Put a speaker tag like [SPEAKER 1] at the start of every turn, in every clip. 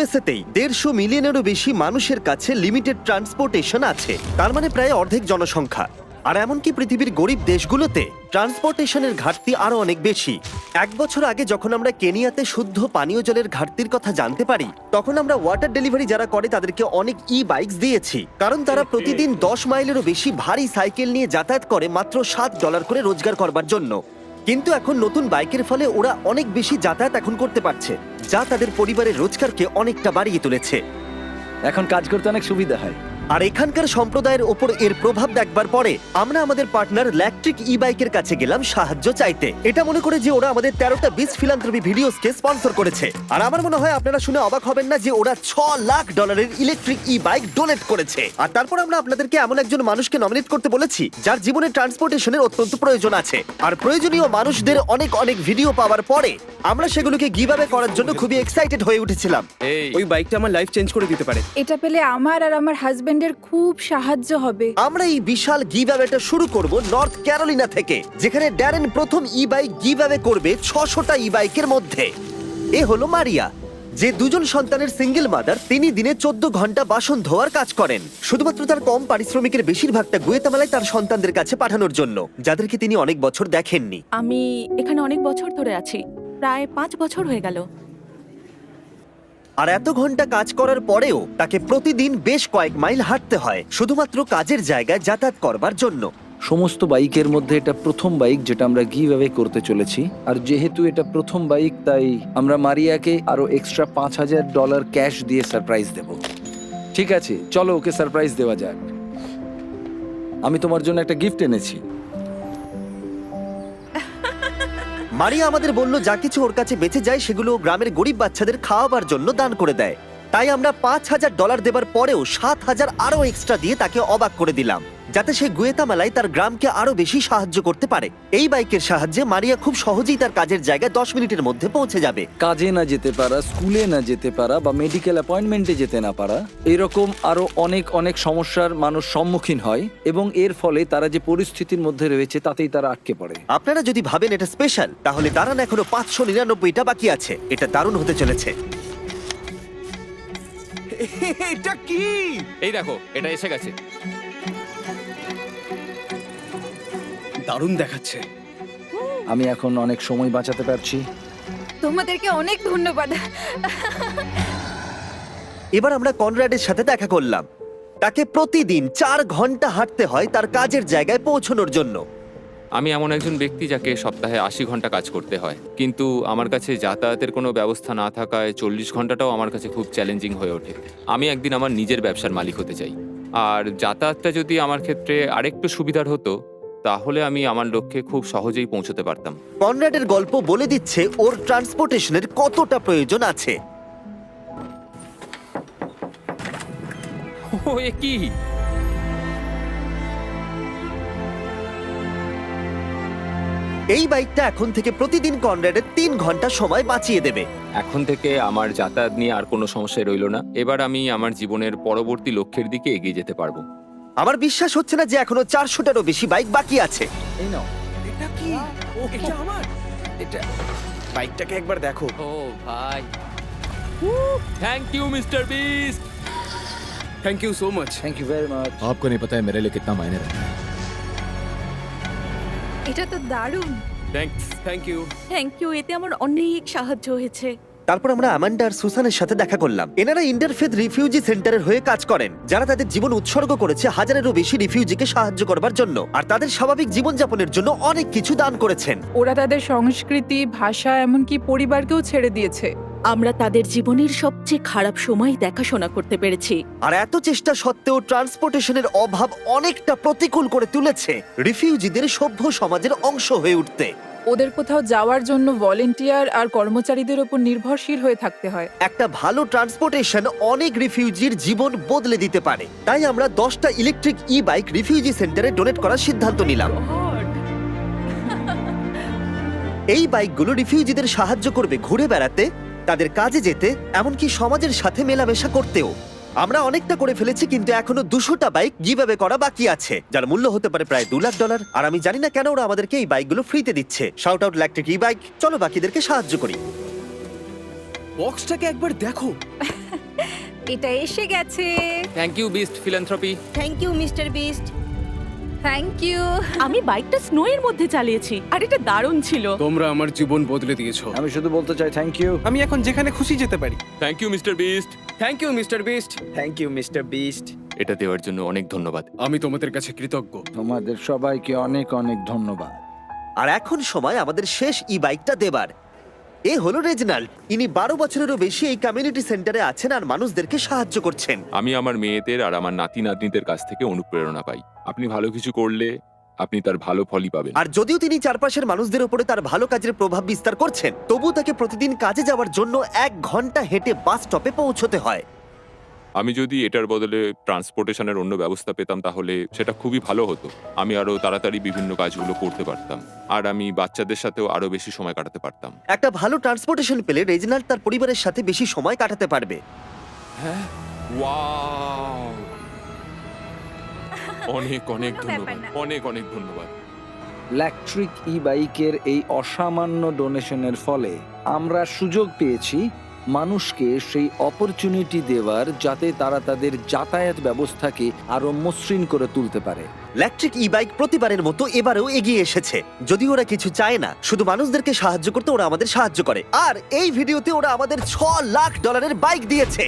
[SPEAKER 1] USA তেই 150 মিলিয়নেরও বেশি মানুষের কাছে লিমিটেড ট্রান্সপোর্টেশন আছে, তার মানে প্রায় অর্ধেক জনসংখ্যা। আর এমনকি পৃথিবীর গরিব দেশগুলোতে ট্রান্সপোর্টেশনের ঘাটতি আরো অনেক বেশি। 1 বছর আগে যখন আমরা কেনিয়াতে শুদ্ধ পানীয় জলের ঘাটতির কথা জানতে পারি, তখন আমরা ওয়াটার ডেলিভারি যারা করে তাদেরকে অনেক বাইকস দিয়েছি, কারণ তারা প্রতিদিন 10 মাইলেরও বেশি ভারী সাইকেল নিয়ে যাতায়াত করে মাত্র $7 করে রোজগার করবার জন্য। কিন্তু এখন নতুন বাইকের ফলে ওরা অনেক বেশি যাতায়াত এখন করতে পারছে, যা তাদের পরিবারের রোজগারকে অনেকটা বাড়িয়ে তুলেছে।
[SPEAKER 2] এখন কাজ করতে অনেক সুবিধা হয়।
[SPEAKER 1] আর এখানকার সম্প্রদায়ের ওপর এর প্রভাব দেখবার পরে আমরা আমাদের পার্টনার ইলেকট্রিক বাইকের কাছে গেলাম সাহায্য চাইতে, এটা মনে করে যে ওরা আমাদের 13টা বিচ ফিলান্থ্রপি ভিডিওসকে স্পন্সর করেছে। আর আমার মনে হয় আপনারা শুনে অবাক হবেন না যে ওরা $6 লাখ ইলেকট্রিক বাইক ডোনেট করেছে। আর তারপর আমরা আপনাদেরকে এমন একজন মানুষকে নমিনেট করতে বলেছি যার জীবনে ট্রান্সপোর্টেশনের অত্যন্ত প্রয়োজন আছে। আর প্রয়োজনীয় মানুষদের অনেক অনেক ভিডিও পাওয়ার পরে আমরা সেগুলোকে গিভঅ্যাওয়ে করার জন্য খুবই এক্সাইটেড হয়ে উঠেছিলাম।
[SPEAKER 3] ওই বাইকটা আমার লাইফ চেঞ্জ করে দিতে পারে।
[SPEAKER 4] এটা পেলে আমার আর আমার হাজবেন্ডের খুব সাহায্য হবে।
[SPEAKER 1] আমরা এই বিশাল গিভঅ্যাওয়েটা শুরু করব নর্থ ক্যারোলিনা থেকে, যেখানে ড্যারেন প্রথম বাইক গিভঅ্যাওয়ে করবে 600টা বাইকের মধ্যে। এ হলো মারিয়া, যে 2জন সন্তানের সিঙ্গেল মাদার। তিনি দিনে 14 ঘন্টা বাসন ধোয়ার কাজ করেন, শুধুমাত্র তার কম পারিশ্রমিকের বেশিরভাগটা গুয়েতামালায় তার সন্তানদের কাছে পাঠানোর জন্য, যাদেরকে তিনি অনেক বছর দেখেননি।
[SPEAKER 5] আমি এখানে অনেক বছর ধরে আছি, প্রায় 5 বছর হয়ে গেল।
[SPEAKER 1] আর এত ঘন্টা কাজ করার পরেও তাকে প্রতিদিন বেশ কয়েক মাইল হাঁটতে হয় শুধুমাত্র কাজের জায়গায় যাতায়াত করবার জন্য।
[SPEAKER 2] সমস্ত বাইকের মধ্যে এটা প্রথম বাইক যেটা আমরা গিভঅ্যাওয়ে করতে চলেছি। আর যেহেতু এটা প্রথম বাইক, তাই আমরা মারিয়াকে আরো এক্সট্রা $5000 ক্যাশ দিয়ে সারপ্রাইজ দেব। ঠিক আছে, চলো ওকে সারপ্রাইজ দেওয়া যাক। আমি তোমার জন্য একটা গিফট এনেছি।
[SPEAKER 1] মারিয়া আমাদের বলল যা কিছু ওর কাছে বেঁচে যায় সেগুলো ও গ্রামের গরিব বাচ্চাদের খাওয়াবার জন্য দান করে দেয়। তাই আমরা $5000 দেবার পরেও 7000 আরো এক্সট্রা দিয়ে তাকে অবাক করে দিলাম, যাতে সে গুয়েতামালায় তার গ্রামকে আরো বেশি সাহায্য করতে পারে। এই বাইকের সাহায্যে মারিয়া খুব সহজেই তার কাজের জায়গায় 10 মিনিটের মধ্যে পৌঁছে যাবে।
[SPEAKER 2] কাজে না যেতে পারা, স্কুলে না যেতে পারা বা মেডিকেল অ্যাপয়েন্টমেন্টে যেতে না পারা, এরকম আরো অনেক অনেক সমস্যার মানুষ সম্মুখীন হয়, এবং এর ফলে তারা যে পরিস্থিতির মধ্যে রয়েছে তাতেই তারা আটকে পড়ে।
[SPEAKER 1] আপনারা যদি ভাবেন এটা স্পেশাল, তাহলে দাঁড়ান, এখনো 599টা বাকি আছে। এটা দারুণ হতে চলেছে।
[SPEAKER 3] এটা কি?
[SPEAKER 6] এই দেখো, এটা এসে গেছে।
[SPEAKER 3] দারুণ দেখাচ্ছে।
[SPEAKER 2] আমি এখন অনেক সময় বাঁচাতে পারছি।
[SPEAKER 4] তোমাদেরকে অনেক ধন্যবাদ।
[SPEAKER 1] এবার আমরা কনরাডের সাথে দেখা করলাম। তাকে প্রতিদিন 4 ঘন্টা হাঁটতে হয় তার কাজের জায়গায় পৌঁছানোর জন্য।
[SPEAKER 6] আমি এমন একজন ব্যক্তি যাকে সপ্তাহে 80 ঘন্টা কাজ করতে হয়, কিন্তু আমার কাছে যাতায়াতের কোনো ব্যবস্থা না থাকায় 40 ঘন্টাটাও আমার কাছে খুব চ্যালেঞ্জিং হয়ে ওঠে। আমি একদিন আমার নিজের ব্যবসার মালিক হতে চাই, আর যাতায়াতটা যদি আমার ক্ষেত্রে আরেকটু সুবিধার হতো, তাহলে আমি আমার লক্ষ্যে খুব সহজেই পৌঁছতে পারতাম।
[SPEAKER 1] কনরাডের গল্প বলে দিচ্ছে ওর ট্রান্সপোর্টেশনের কতটা প্রয়োজন আছে।
[SPEAKER 6] ও, এ কি?
[SPEAKER 1] এই বাইকটা এখন থেকে প্রতিদিন কনরাডের 3 ঘন্টা সময় বাঁচিয়ে দেবে।
[SPEAKER 6] এখন থেকে আমার যাতায়াত নিয়ে আর কোনো সমস্যা রইল না। এবার আমি আমার জীবনের পরবর্তী লক্ষ্যের দিকে এগিয়ে যেতে পারবো।
[SPEAKER 1] আমার বিশ্বাস হচ্ছে না যে এখনো 400টারও বেশি বাইক বাকি আছে।
[SPEAKER 2] এই নাও।
[SPEAKER 3] এটা কি? এটা আমার।
[SPEAKER 2] এটা
[SPEAKER 3] বাইকটাকে একবার দেখো।
[SPEAKER 6] ও ভাই, thank you Mister Beast.
[SPEAKER 3] Thank you so much.
[SPEAKER 2] Thank you very much.
[SPEAKER 7] आपको नहीं पता है मेरे लिए कितना मायने रखता है।
[SPEAKER 4] এটা তো দারুণ।
[SPEAKER 6] Thanks.
[SPEAKER 3] Thank you.
[SPEAKER 5] Thank you, এতে আমার অনেক সাহায্য হয়েছে।
[SPEAKER 1] তারপর আমরা অ্যামান্ডা আর সুসানের সাথে দেখা করলাম। এনারা ইন্টারফেথ রিফিউজি সেন্টারের হয়ে কাজ করেন, যারা তাদের জীবন উৎসর্গ করেছে হাজারেরও বেশি রিফিউজিকে সাহায্য করবার জন্য, আর তাদের স্বাভাবিক জীবনযাপনের জন্য অনেক কিছু দান করেছেন।
[SPEAKER 8] ওরা তাদের সংস্কৃতি, ভাষা, এমনকি পরিবারকেও ছেড়ে দিয়েছে।
[SPEAKER 5] আমরা তাদের জীবনের সবচেয়ে খারাপ সময় দেখাশোনা করতে পেরেছি।
[SPEAKER 1] আর এত চেষ্টা সত্ত্বেও ট্রান্সপোর্টেশনের অভাব অনেকটা প্রতিকূল করে তুলেছে রিফিউজিদের সভ্য সমাজের অংশ হয়ে উঠতে।
[SPEAKER 8] ওদের কোথাও যাওয়ার জন্য ভলেন্টিয়ার আর কর্মচারীদের উপর নির্ভরশীল হয়ে থাকতে হয়।
[SPEAKER 1] একটা ভালো ট্রান্সপোর্টেশন অনেক রিফিউজির জীবন বদলে দিতে পারে। তাই আমরা 10টা ইলেকট্রিক বাইক রিফিউজি সেন্টারে ডোনেট করার সিদ্ধান্ত নিলাম। এই বাইকগুলো রিফিউজিদের সাহায্য করবে ঘুরে বেড়াতে, তাদের কাজে যেতে, এমনকি সমাজের সাথে মেলামেশা করতেও। আমরা অনেকটা করে ফেলেছি, কিন্তু এখনো 200টা বাইক গিভঅ্যাওয়ে করা বাকি আছে, যার মূল্য হতে পারে প্রায় $2 লাখ। আর আমি জানি না কেন ওরা আমাদেরকে এই বাইকগুলো ফ্রিতে দিচ্ছে। Shout out electric bike. চলো বাকিদেরকে সাহায্য করি।
[SPEAKER 3] বক্সটাকে একবার দেখো।
[SPEAKER 4] এটা এসে গেছে।
[SPEAKER 6] Thank you Beast Philanthropy.
[SPEAKER 5] Thank you Mister Beast.
[SPEAKER 4] Thank you.
[SPEAKER 5] আমি বাইকটা স্নো এর মধ্যে চালিয়েছি আর এটা দারুণ ছিল।
[SPEAKER 3] তোমরা আমার জীবন বদলে দিয়েছো।
[SPEAKER 2] আমি শুধু বলতে চাই থ্যাংক ইউ।
[SPEAKER 3] আমি এখন যেখানে খুশি যেতে পারি।
[SPEAKER 6] Thank you Mister Beast.
[SPEAKER 3] Thank you Mister Beast.
[SPEAKER 9] Thank you Mister Beast.
[SPEAKER 6] এটা দেওয়ার জন্য অনেক ধন্যবাদ।
[SPEAKER 3] আমি তোমাদের কাছে কৃতজ্ঞ।
[SPEAKER 2] তোমাদের সবাইকে অনেক অনেক ধন্যবাদ।
[SPEAKER 1] আর এখন সময় আমাদের শেষ ই বাইকটা দেবার। এ হলো রেজনাল্ড। ইনি 12 বছরেরও বেশি এই কমিউনিটি সেন্টারে আছেন আর মানুষদেরকে সাহায্য করছেন।
[SPEAKER 6] আমি আমার মেয়েদের আর আমার নাতি নাতনিদের কাছ থেকে অনুপ্রেরণা পাই। আপনি ভালো কিছু করলে আপনি তার ভালো ফলই পাবেন।
[SPEAKER 1] আর যদিও তিনি চারপাশের মানুষদের উপরে তার ভালো কাজের প্রভাব বিস্তার করছেন, তবুও তাকে প্রতিদিন কাজে যাওয়ার জন্য 1 ঘন্টা হেঁটে বাস স্টপে পৌঁছতে হয়।
[SPEAKER 6] আমি যদি এটার বদলে ট্রান্সপোর্টেশনের অন্য ব্যবস্থা পেতাম তাহলে সেটা খুবই ভালো হতো। আমি আরো তাড়াতাড়ি বিভিন্ন কাজগুলো করতে পারতাম আর আমি বাচ্চাদের সাথেও আরো বেশি সময় কাটাতে পারতাম।
[SPEAKER 1] একটা ভালো ট্রান্সপোর্টেশন পেলে রেজনাল্ড তার পরিবারের সাথে বেশি সময় কাটাতে পারবে।
[SPEAKER 6] ওয়াও! অনেক অনেক
[SPEAKER 4] কোনো
[SPEAKER 6] ধন্যবাদ,
[SPEAKER 4] ব্যাপার না।
[SPEAKER 6] অনেক অনেক ধন্যবাদ।
[SPEAKER 2] ইলেকট্রিক ই বাইকের এই অসামান্য ডোনেশনের ফলে আমরা সুযোগ পেয়েছি মানুষকে সেই অপরচুনিটি দেওয়ার, যাতে তারা তাদের যাতায়াত ব্যবস্থাকে আরো মসৃণ করে তুলতে পারে।
[SPEAKER 1] ইলেকট্রিক ই বাইক প্রতিবারের মতো এবারেও এগিয়ে এসেছে। যদি ওরা কিছু চায় না, শুধু মানুষদেরকে সাহায্য করতে ওরা আমাদের সাহায্য করে। আর এই ভিডিওতে ওরা আমাদের $6 লাখ বাইক দিয়েছে।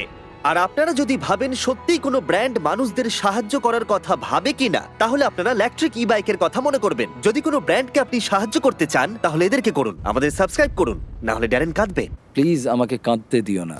[SPEAKER 1] আর আপনারা যদি ভাবেন সত্যিই কোনো ব্র্যান্ড মানুষদের সাহায্য করার কথা ভাবে কিনা, তাহলে আপনারা ইলেকট্রিক ই বাইকের কথা মনে করবেন। যদি কোনো ব্র্যান্ডকে আপনি সাহায্য করতে চান, তাহলে এদেরকে করুন, আমাদের সাবস্ক্রাইব করুন, না হলে ড্যারেন কাঁদবে।
[SPEAKER 2] প্লিজ আমাকে কাঁদতে দিও না।